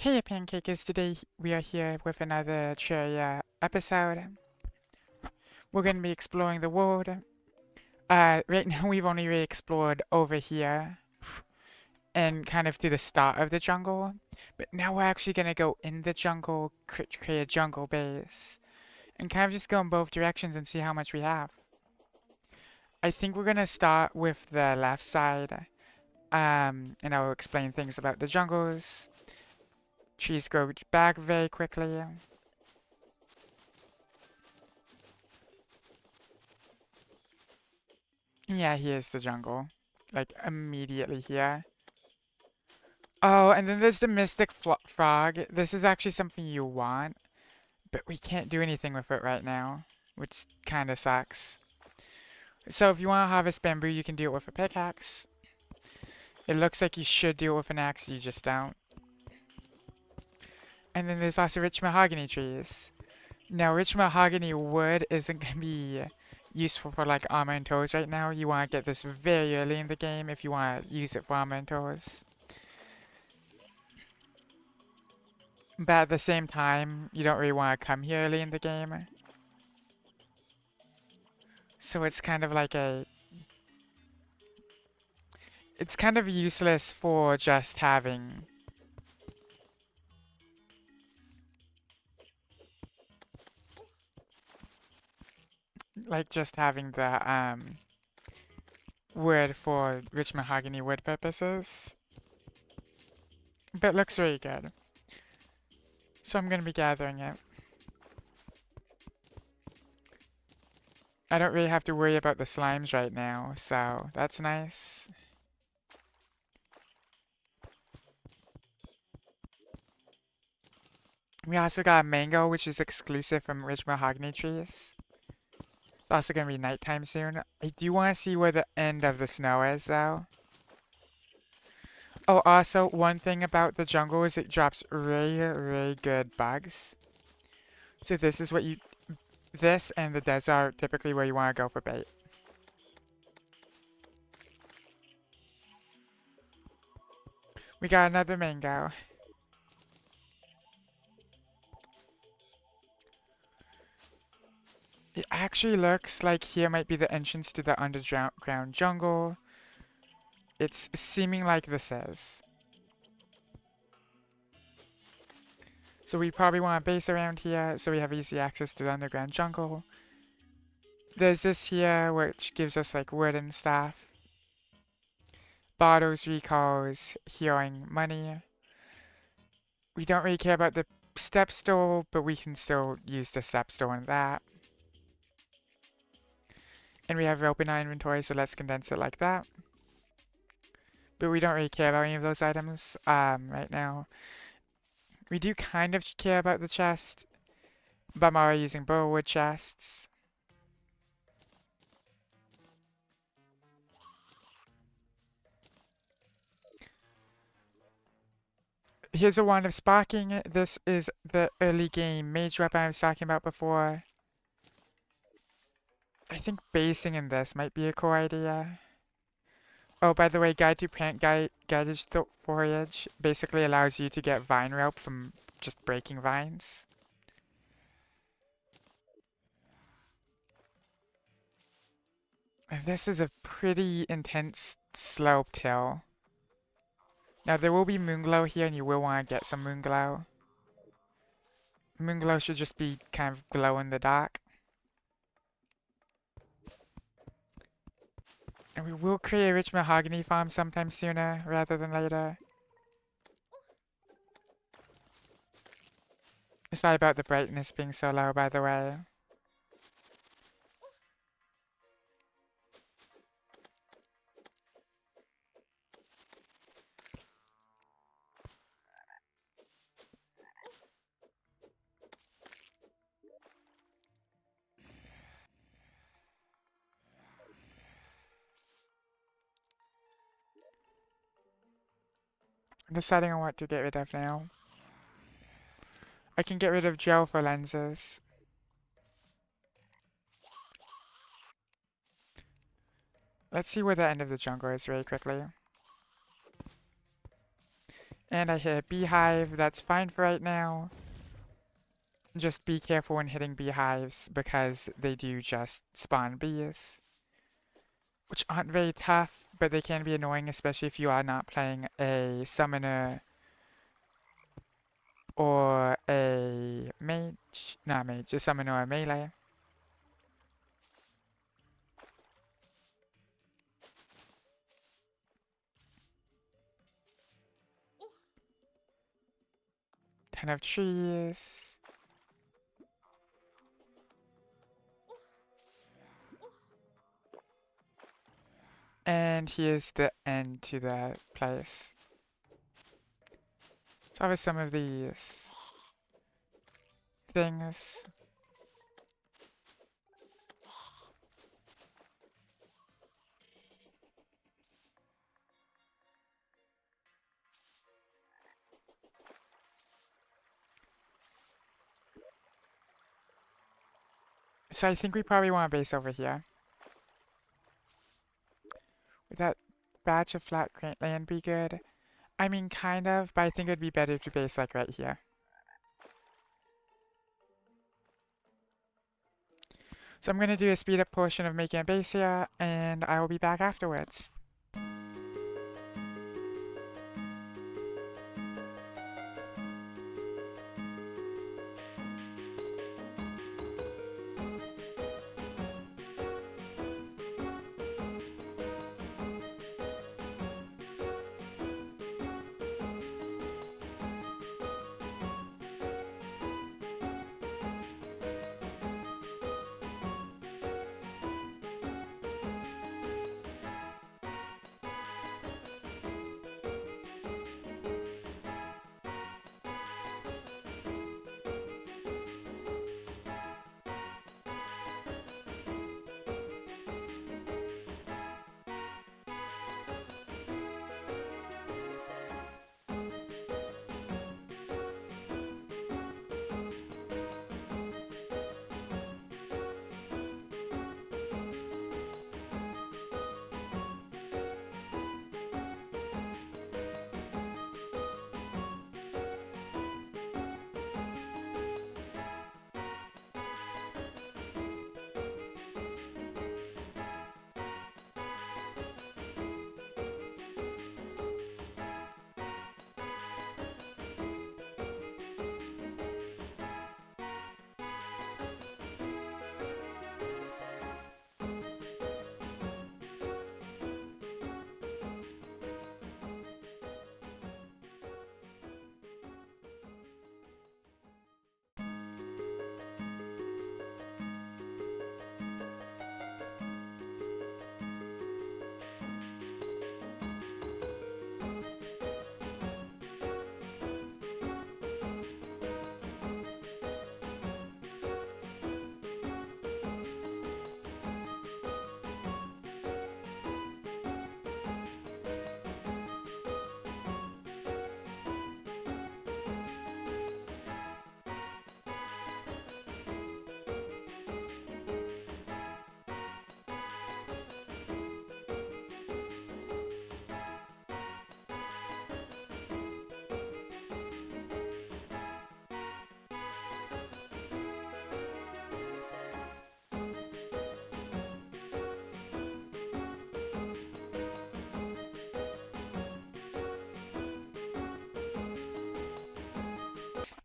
Hey Pancakers, today we are here with another Terraria episode. We're going to be exploring the world. Right now we've only really explored over here and kind of to the start of the jungle. But now we're actually going to go in the jungle, create a jungle base, and kind of just go in both directions and see how much we have. I think we're going to start with the left side, and I'll explain things about the jungles. Trees grow back very quickly. Yeah, here's the jungle. Like, immediately here. Oh, and then there's the Mystic Frog. This is actually something you want, but we can't do anything with it right now, which kind of sucks. So if you want to harvest bamboo, you can do it with a pickaxe. It looks like you should do it with an axe, you just don't. And then there's also rich mahogany trees. Now, rich mahogany wood isn't going to be useful for like armor and tools right now. You want to get this very early in the game if you want to use it for armor and tools. But at the same time, you don't really want to come here early in the game. So it's kind of like a... It's kind of useless for just having... Like just having the wood for rich mahogany wood purposes. But it looks really good. So I'm going to be gathering it. I don't really have to worry about the slimes right now, so that's nice. We also got a mango, which is exclusive from rich mahogany trees. It's also going to be nighttime soon. I do want to see where the end of the snow is, though. Oh, also, one thing about the jungle is it drops really, really good bugs. So this is what you... This and the desert are typically where you want to go for bait. We got another mango. It actually looks like here might be the entrance to the underground jungle. It's seeming like this is. So we probably want a base around here so we have easy access to the underground jungle. There's this here which gives us like wood and stuff. Bottles, recalls, healing, money. We don't really care about the step stool, but we can still use the step stool in that. And we have open our inventory, so let's condense it like that. But we don't really care about any of those items right now. We do kind of care about the chest, but I'm already using burlwood chests. Here's a wand of sparking. This is the early game mage weapon I was talking about before. I think basing in this might be a cool idea. Oh, by the way, Guide to Plant Guided Foliage basically allows you to get vine rope from just breaking vines. And this is a pretty intense sloped hill. Now there will be moonglow here and you will want to get some moonglow. Moonglow should just be kind of glow in the dark. And we will create a rich mahogany farm sometime sooner rather than later. Sorry about the brightness being so low, by the way. I'm deciding on what to get rid of now. I can get rid of gel for lenses. Let's see where the end of the jungle is really quickly. And I hit a beehive. That's fine for right now. Just be careful when hitting beehives because they do just spawn bees, which aren't very tough, but they can be annoying, especially if you are not playing a summoner or a mage. Not mage, a summoner or a melee. Ton of trees. And here's the end to the place. So I have some of these things. So I think we probably want a base over here. Would that batch of flat land be good? I mean, kind of, but I think it'd be better to base like right here. So I'm going to do a speed up portion of making a base here, and I will be back afterwards.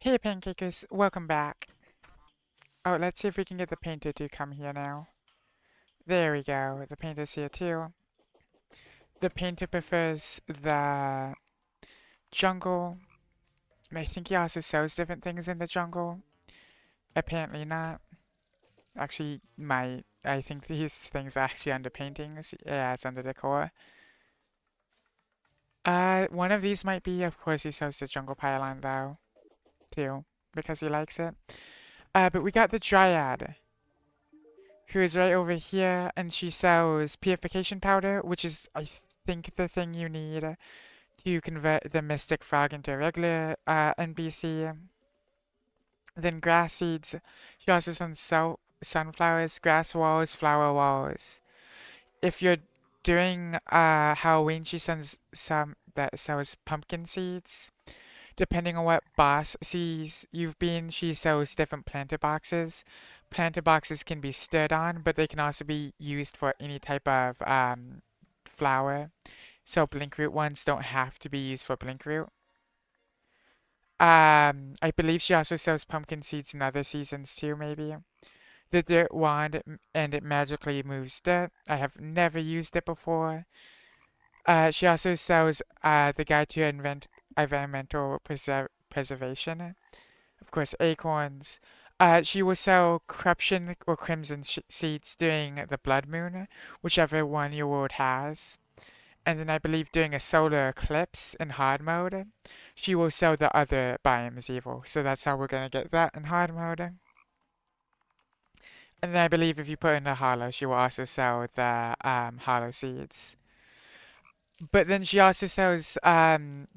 Hey Pancakers, welcome back. Oh, let's see if we can get the painter to come here now. There we go, the painter's here too. The painter prefers the jungle. I think he also sells different things in the jungle. Apparently not. Actually, I think these things are actually under paintings. Yeah, it's under decor. One of these might be, of course, he sells the jungle pylon though, too, because he likes it. But we got the Dryad, who is right over here, and she sells purification powder, which is, I think, the thing you need to convert the mystic frog into a regular NPC. Then grass seeds. She also sells sunflowers, grass walls, flower walls. If you're doing Halloween, she sends some that sells pumpkin seeds. Depending on what boss sees you've been, she sells different planter boxes. Planter boxes can be stood on, but they can also be used for any type of flower. So blinkroot ones don't have to be used for blinkroot. I believe she also sells pumpkin seeds in other seasons too, maybe. The dirt wand and it magically moves dirt. I have never used it before. She also sells the guide to environmental preservation. Of course, acorns. She will sell corruption or crimson seeds during the blood moon, whichever one your world has. And then I believe during a solar eclipse in hard mode, she will sell the other biomes evil. So that's how we're gonna get that in hard mode. And then I believe if you put in the hollow, she will also sell the hollow seeds. But then she also sells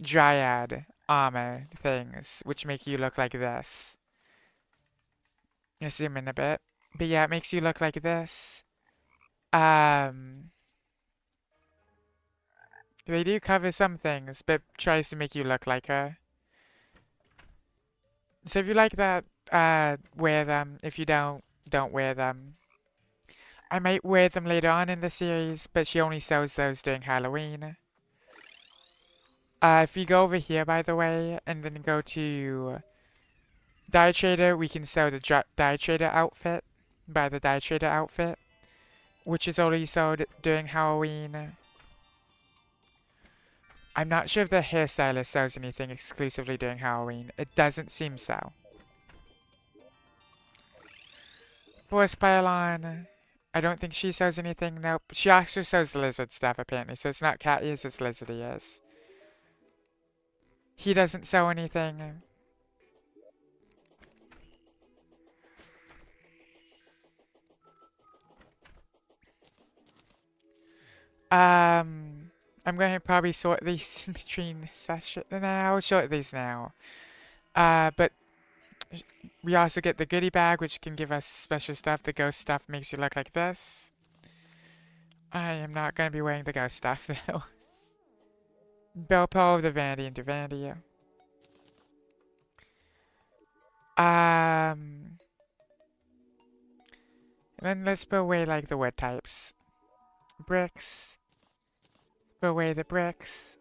dryad armor things, which make you look like this. Let's zoom in a bit. But yeah, it makes you look like this. Um, they do cover some things, but tries to make you look like her. So if you like that, wear them. If you don't wear them. I might wear them later on in the series, but she only sells those during Halloween. If you go over here, by the way, and then go to Dye Trader, we can sell the Dye Trader outfit. Buy the Dye Trader outfit, which is only sold during Halloween. I'm not sure if the hairstylist sells anything exclusively during Halloween. It doesn't seem so. Force Pylon. I don't think she sells anything. Nope. She actually sells lizard stuff, apparently. So it's not cat ears, it's lizard ears. He doesn't sell anything. I'm going to probably sort these in between sessions. I'll sort these now. But we also get the goodie bag, which can give us special stuff. The ghost stuff makes you look like this. I am not going to be wearing the ghost stuff, though. Bell Pearl of the Vanity into Vanity. And then let's put away, like, the wood types. Bricks. Let's put away the bricks.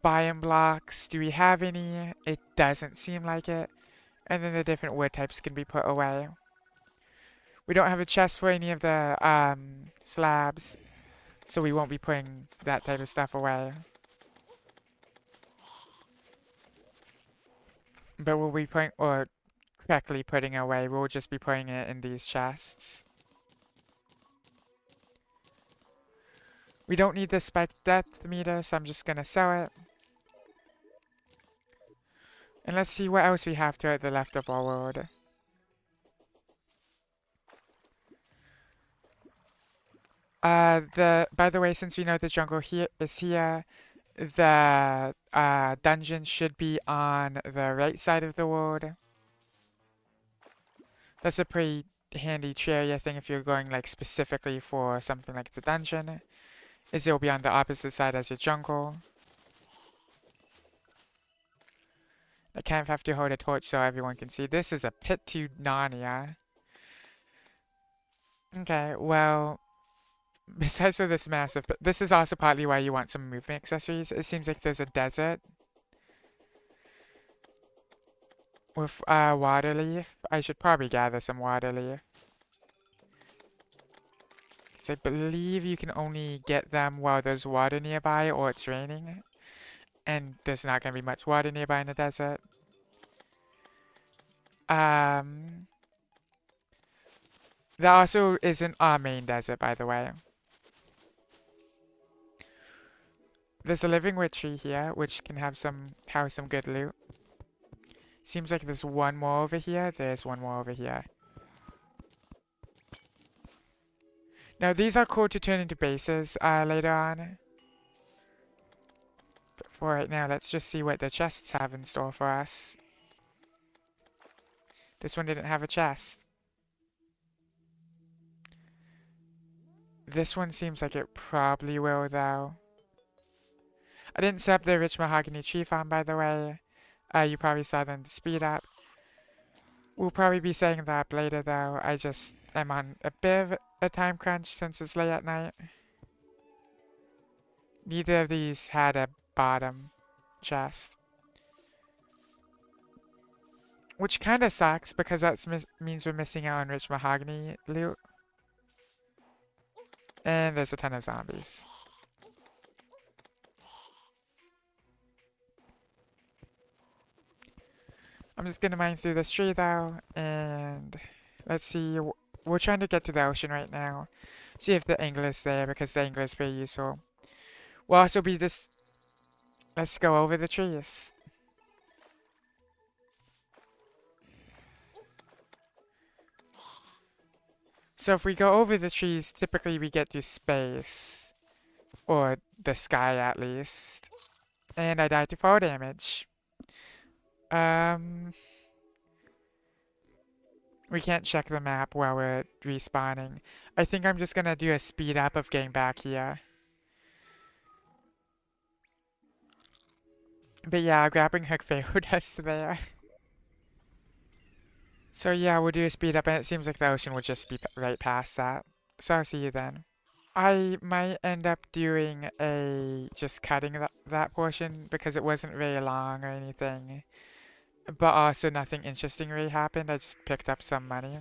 Biome blocks. Do we have any? It doesn't seem like it. And then the different wood types can be put away. We don't have a chest for any of the slabs, so we won't be putting that type of stuff away. But we'll be putting, or correctly putting away, we'll just be putting it in these chests. We don't need the spike depth meter, so I'm just gonna sell it. And let's see what else we have to the left of our world. By the way, since we know the jungle here is here, the dungeon should be on the right side of the world. That's a pretty handy area thing if you're going like specifically for something like the dungeon, is it'll be on the opposite side as your jungle. I kind of have to hold a torch so everyone can see. This is a pit to Narnia. Okay, well, besides for this massive, but this is also partly why you want some movement accessories. It seems like there's a desert with water leaf. I should probably gather some water leaf. Because I believe you can only get them while there's water nearby or it's raining. And there's not going to be much water nearby in the desert. That also isn't our main desert, by the way. There's a living wood tree here, which can have some good loot. Seems like there's one more over here. There's one more over here. Now these are cool to turn into bases later on. But for right now, let's just see what the chests have in store for us. This one didn't have a chest. This one seems like it probably will, though. I didn't set up the rich mahogany tree farm, by the way. You probably saw them speed up. We'll probably be setting that up later, though. I just am on a bit of a time crunch since it's late at night. Neither of these had a bottom chest. Which kind of sucks, because that means we're missing out on rich mahogany loot. And there's a ton of zombies. I'm just gonna mine through this tree though, and let's see. We're trying to get to the ocean right now. See if the angler is there, because the angler is very useful. We'll also be this. Let's go over the trees. So if we go over the trees, typically we get to space. Or the sky at least. And I died to fall damage. We can't check the map while we're respawning. I think I'm just gonna do a speed up of getting back here. But yeah, grabbing hook failed us there. So yeah, we'll do a speed up, and it seems like the ocean will just be right past that. So I'll see you then. I might end up doing just cutting that portion, because it wasn't very long or anything. But also nothing interesting really happened. I just picked up some money.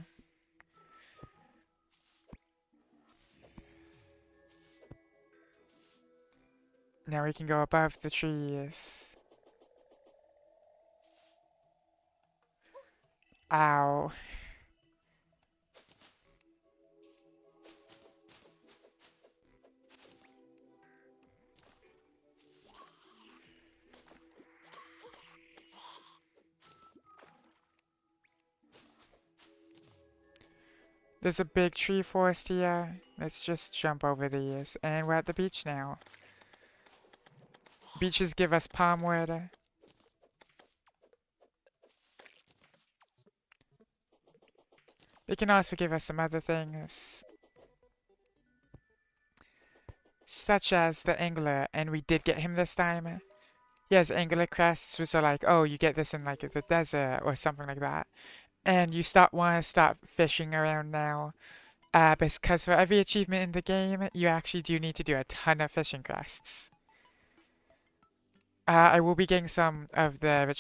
Now we can go above the trees. Ow. There's a big tree forest here. Let's just jump over these. And we're at the beach now. Beaches give us palm wood. They can also give us some other things, such as the angler, and we did get him this time. He has angler crests, which are like, oh, you get this in like the desert or something like that. And you want to start fishing around now. Because for every achievement in the game, you actually do need to do a ton of fishing crests. I will be getting some of the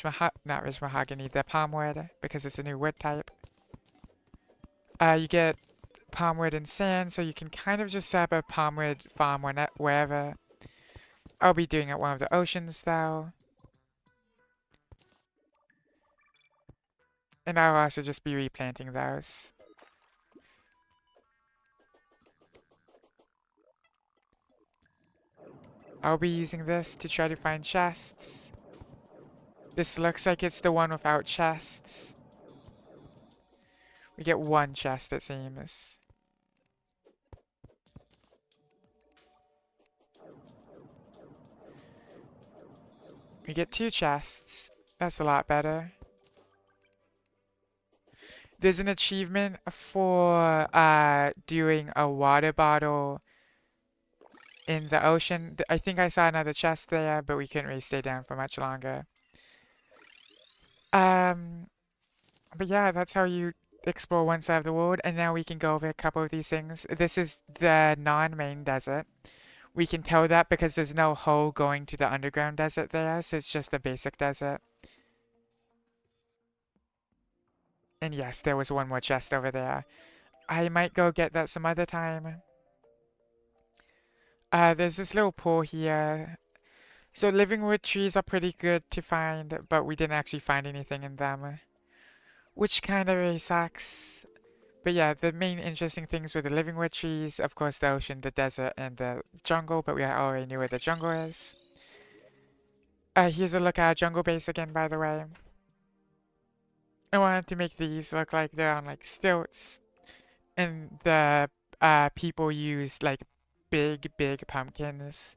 not rich mahogany, the palm wood, because it's a new wood type. You get palm wood and sand, so you can kind of just set up a palm wood farm wherever. I'll be doing it at one of the oceans, though. And I'll also just be replanting those. I'll be using this to try to find chests. This looks like it's the one without chests. We get one chest, it seems. We get two chests. That's a lot better. There's an achievement for doing a water bottle in the ocean. I think I saw another chest there, but we couldn't really stay down for much longer. But yeah, that's how you explore one side of the world, and now we can go over a couple of these things. This is the non-main desert. We can tell that because there's no hole going to the underground desert there, so it's just a basic desert. And yes, there was one more chest over there. I might go get that some other time. There's this little pool here. So living wood trees are pretty good to find, but we didn't actually find anything in them, which kind of really sucks. But yeah, the main interesting things were the living wood trees, of course the ocean, the desert, and the jungle, but we already knew where the jungle is. Here's a look at our jungle base again, by the way. I wanted to make these look like they're on like stilts, and the people used like big pumpkins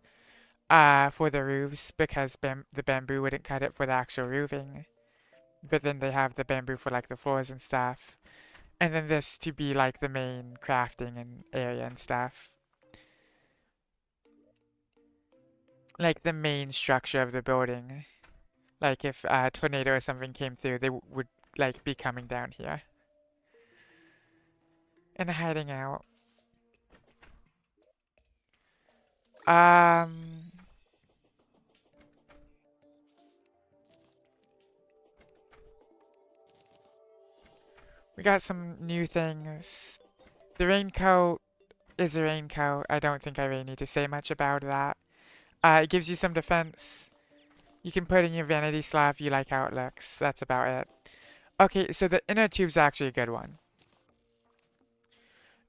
for the roofs, because the bamboo wouldn't cut it for the actual roofing. But then they have the bamboo for like the floors and stuff. And then this to be like the main crafting and area and stuff. like the main structure of the building. Like if a tornado or something came through, they would like be coming down here and hiding out. Um, we got some new things. The raincoat is a raincoat. I don't think I really need to say much about that. It gives you some defense. You can put in your vanity slot if you like how it looks. That's about it. Okay, so the inner tube's actually a good one.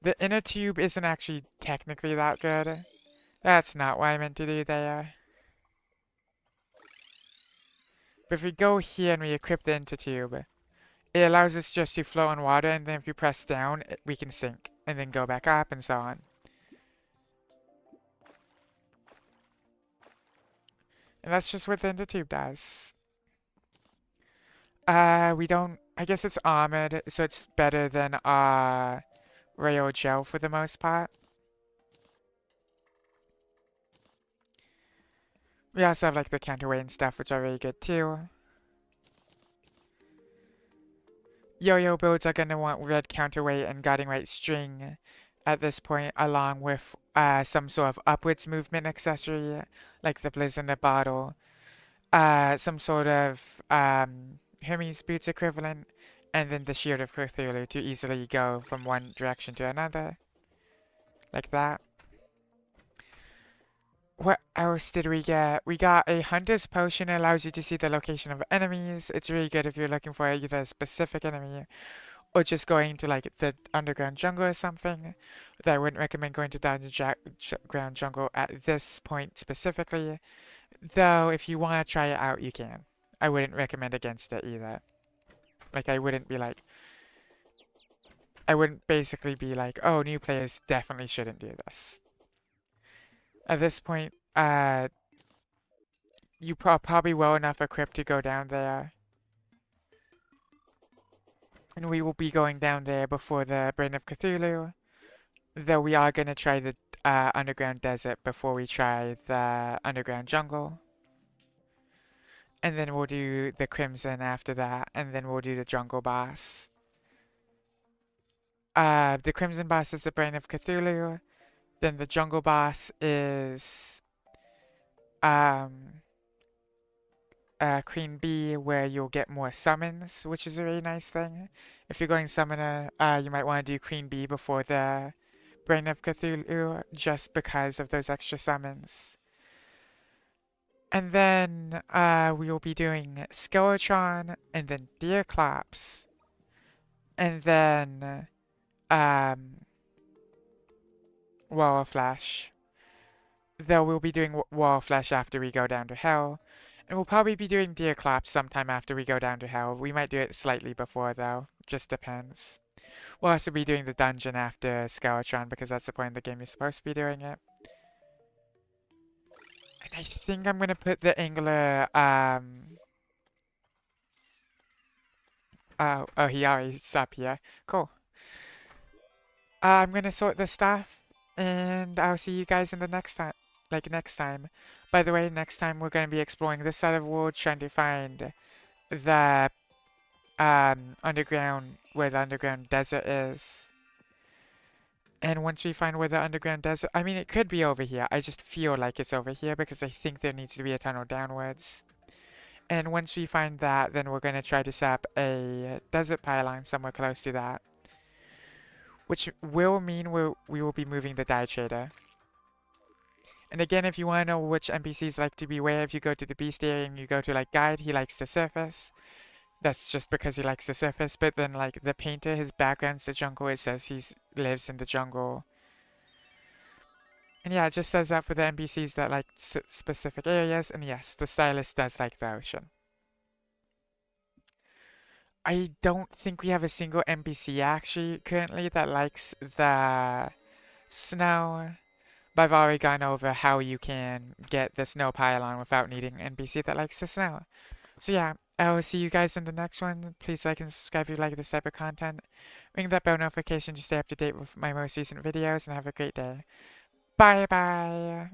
The inner tube isn't actually technically that good. That's not what I meant to do there. But if we go here and we equip the inner tube, it allows us just to float on water, and then if you press down, we can sink, and then go back up, and so on. And that's just what the inner tube does. We don't... I guess it's armored, so it's better than rail gel for the most part. We also have like the counterweight and stuff, which are really good too. Yo-yo builds are gonna want red counterweight and guiding right string at this point, along with some sort of upwards movement accessory, like the Blizz in the bottle, some sort of Hermes boots equivalent, and then the Shield of Cthulhu to easily go from one direction to another, like that. What else did we get? We got a Hunter's Potion. It allows you to see the location of enemies. It's really good if you're looking for either a specific enemy or just going to like the underground jungle or something. That I wouldn't recommend going to the underground jungle at this point specifically. Though if you want to try it out, you can. I wouldn't recommend against it either. Like I wouldn't be like, I wouldn't basically be like, oh, new players definitely shouldn't do this. At this point, you probably well enough equipped to go down there. And we will be going down there before the Brain of Cthulhu. Though we are going to try the underground desert before we try the underground jungle. And then we'll do the Crimson after that. And then we'll do the jungle boss. The Crimson boss is the Brain of Cthulhu. Then the jungle boss is Queen Bee, where you'll get more summons, which is a really nice thing. If you're going summoner, you might want to do Queen Bee before the Brain of Cthulhu, just because of those extra summons. And then we will be doing Skeletron, and then Deerclops, and then Wall of Flesh. Though we'll be doing Wall of Flesh after we go down to Hell. And we'll probably be doing Deerclops sometime after we go down to Hell. We might do it slightly before, though. Just depends. We'll also be doing the dungeon after Skeletron, because that's the point of the game you're supposed to be doing it. And I think I'm gonna put the Angler, oh, he already's up here. Cool. I'm gonna sort this stuff, and I'll see you guys in the next time. Like, next time. By the way, next time we're gonna be exploring this side of the world, trying to find the, underground, where the underground desert is. And once we find where the underground desert, I mean, it could be over here. I just feel like it's over here because I think there needs to be a tunnel downwards. And once we find that, then we're going to try to set up a desert pylon somewhere close to that. Which will mean we will be moving the die trader. And again, if you want to know which NPCs like to beware, if you go to the beast area and you go to like guide, he likes the surface. That's just because he likes the surface. But then like the painter, his background's the jungle. It says he lives in the jungle. And yeah, it just says that for the NPCs that like specific areas. And yes, the stylist does like the ocean. I don't think we have a single NPC actually currently that likes the snow. But I've already gone over how you can get the snow pylon without needing an NPC that likes the snow. So yeah, I will see you guys in the next one. Please like and subscribe if you like this type of content. Ring that bell notification to stay up to date with my most recent videos, and have a great day. Bye bye!